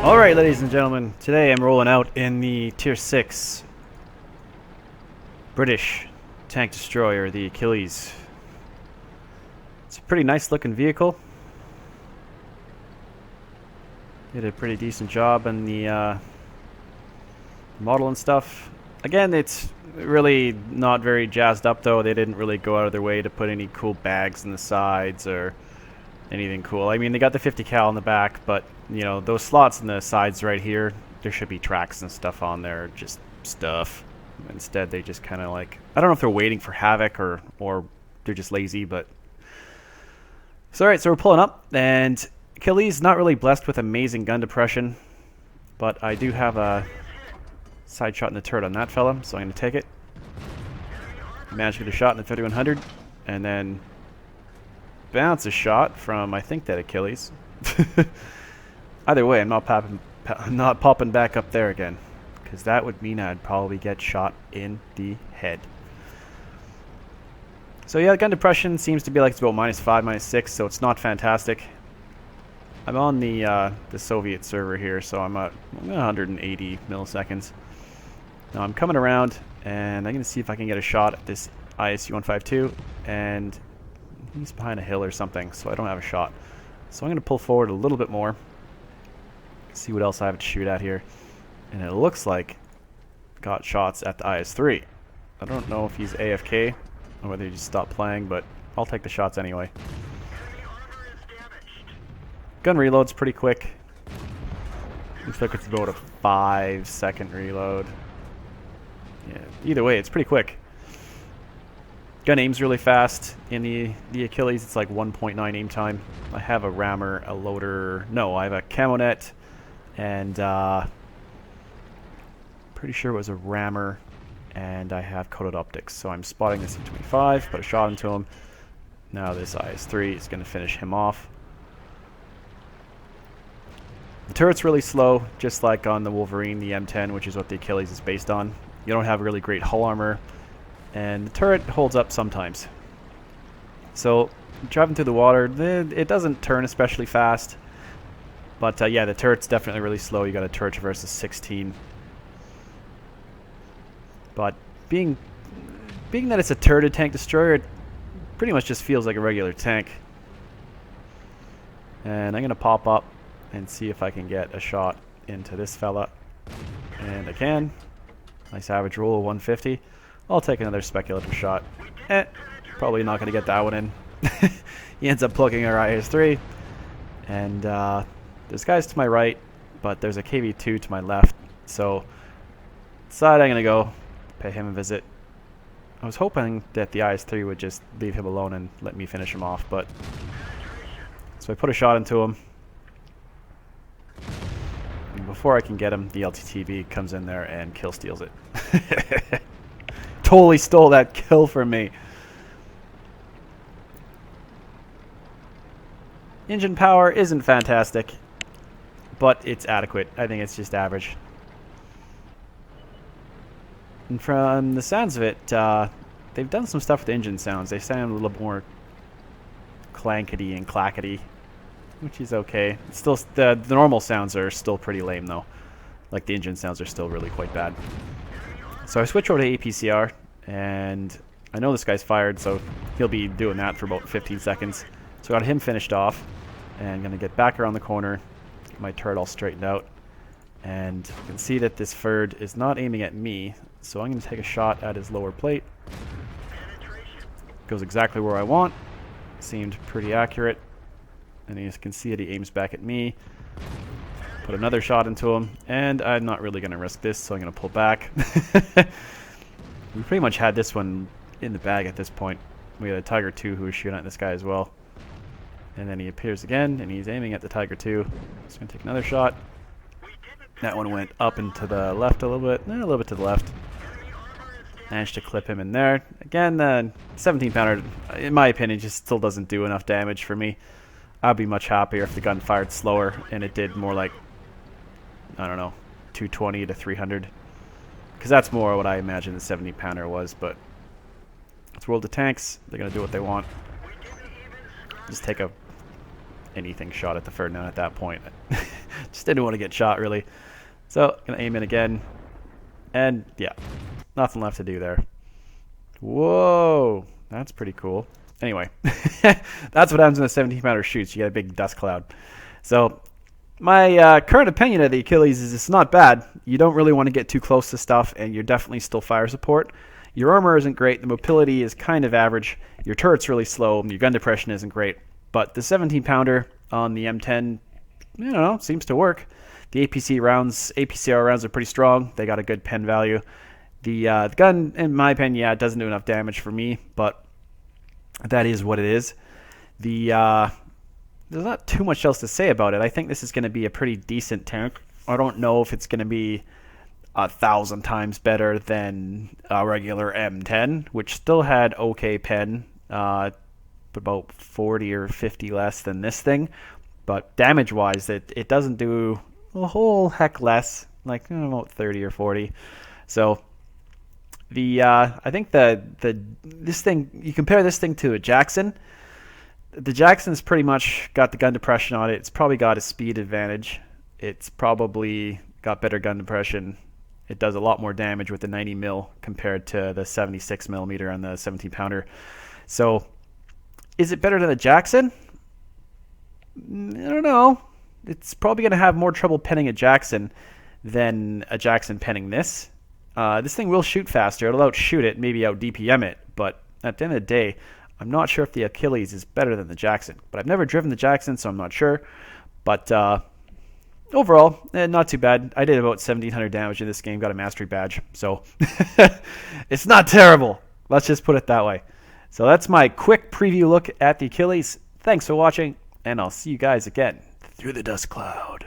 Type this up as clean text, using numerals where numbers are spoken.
Alright, ladies and gentlemen, today I'm rolling out in the Tier 6 British tank destroyer, the Achilles. It's a pretty nice looking vehicle. Did a pretty decent job on the model and stuff. Again, it's really not very jazzed up though. They didn't really go out of their way to put any cool bags in the sides or anything cool. I mean, they got the 50 cal in the back, but you know, those slots in the sides right here, there should be tracks and stuff on there, just stuff. Instead, they just kind of like, I don't know if they're waiting for Havoc or they're just lazy, but. So alright, so we're pulling up, and Achilles not really blessed with amazing gun depression, but I do have a side shot in the turret on that fella, so I'm going to take it. Managed to get a shot in the 5100, and then bounce a shot from, I think, that Achilles. Either way, I'm not popping back up there again, because that would mean I'd probably get shot in the head. So yeah, gun depression seems to be like it's about -5, -6, so it's not fantastic. I'm on the Soviet server here, so I'm at 180 milliseconds. Now I'm coming around, and I'm going to see if I can get a shot at this ISU-152, and he's behind a hill or something, so I don't have a shot. So I'm going to pull forward a little bit more, see what else I have to shoot at here. And it looks like got shots at the IS-3. I don't know if he's AFK or whether he just stopped playing, but I'll take the shots anyway. Gun reload's pretty quick. Looks like it's about a 5-second reload. Yeah, either way, it's pretty quick. Gun aim's really fast. In the Achilles, it's like 1.9 aim time. I have a rammer, a loader. No, I have a camo net, and pretty sure it was a rammer, and I have coated optics. So I'm spotting this C-25, put a shot into him. Now this IS-3 is going to finish him off. The turret's really slow, just like on the Wolverine, the M10, which is what the Achilles is based on. You don't have really great hull armor, and the turret holds up sometimes. So driving through the water, it doesn't turn especially fast, but yeah, the turret's definitely really slow. You got a turret versus 16. But being that it's a turreted tank destroyer, it pretty much just feels like a regular tank. And I'm going to pop up and see if I can get a shot into this fella. And I can. Nice average roll of 150. I'll take another speculative shot. Probably not going to get that one in. He ends up plugging our IS-3. And there's guys to my right, but there's a KV-2 to my left. So, side I'm going to go. Pay him a visit. I was hoping that the IS-3 would just leave him alone and let me finish him off, but so I put a shot into him. And before I can get him, the LTTV comes in there and kill steals it. Totally stole that kill from me. Engine power isn't fantastic, but it's adequate. I think it's just average. And from the sounds of it, they've done some stuff with the engine sounds. They sound a little more clankety and clackety, which is okay. It's still the normal sounds are still pretty lame though. Like the engine sounds are still really quite bad. So I switch over to APCR, and I know this guy's fired, so he'll be doing that for about 15 seconds. So I got him finished off, and I'm gonna get back around the corner, get my turret all straightened out, and you can see that this Ferd is not aiming at me. So I'm going to take a shot at his lower plate. Goes exactly where I want. Seemed pretty accurate. And you can see that he aims back at me. Put another shot into him. And I'm not really going to risk this, so I'm going to pull back. We pretty much had this one in the bag at this point. We had a Tiger 2 who was shooting at this guy as well. And then he appears again, and he's aiming at the Tiger 2. Just going to take another shot. That one went up and to the left a little bit to the left. Managed to clip him in there. Again, the 17 pounder, in my opinion, just still doesn't do enough damage for me. I'd be much happier if the gun fired slower and it did more like, I don't know, 220 to 300. Because that's more what I imagine the 70 pounder was, but It's World of Tanks. They're going to do what they want. Just take a anything shot at the Ferdinand at that point. Just didn't want to get shot, really. So, going to aim in again. And, yeah, nothing left to do there. Whoa, that's pretty cool. Anyway, that's what happens when a 17-pounder shoots. You get a big dust cloud. So, my current opinion of the Achilles is it's not bad. You don't really want to get too close to stuff, and you're definitely still fire support. Your armor isn't great. The mobility is kind of average. Your turret's really slow. Your gun depression isn't great. But the 17-pounder on the M10, I don't know, seems to work. The APCR rounds are pretty strong. They got a good pen value. The gun, in my opinion, yeah, it doesn't do enough damage for me, but that is what it is. There's not too much else to say about it. I think this is going to be a pretty decent tank. I don't know if it's going to be 1,000 times better than a regular M10, which still had okay pen, but about 40 or 50 less than this thing. But damage-wise, it doesn't do a whole heck less, like about 30 or 40. So I think this thing, you compare this thing to a Jackson. The Jackson's pretty much got the gun depression on it. It's probably got a speed advantage. It's probably got better gun depression. It does a lot more damage with the 90 mil compared to the 76 millimeter on the 17-pounder. So, is it better than the Jackson? I don't know. It's probably going to have more trouble penning a Jackson than a Jackson penning this. This thing will shoot faster. It'll outshoot it, maybe out DPM it. But at the end of the day, I'm not sure if the Achilles is better than the Jackson. But I've never driven the Jackson, so I'm not sure. But overall, not too bad. I did about 1,700 damage in this game, got a mastery badge. So it's not terrible. Let's just put it that way. So that's my quick preview look at the Achilles. Thanks for watching, and I'll see you guys again through the dust cloud.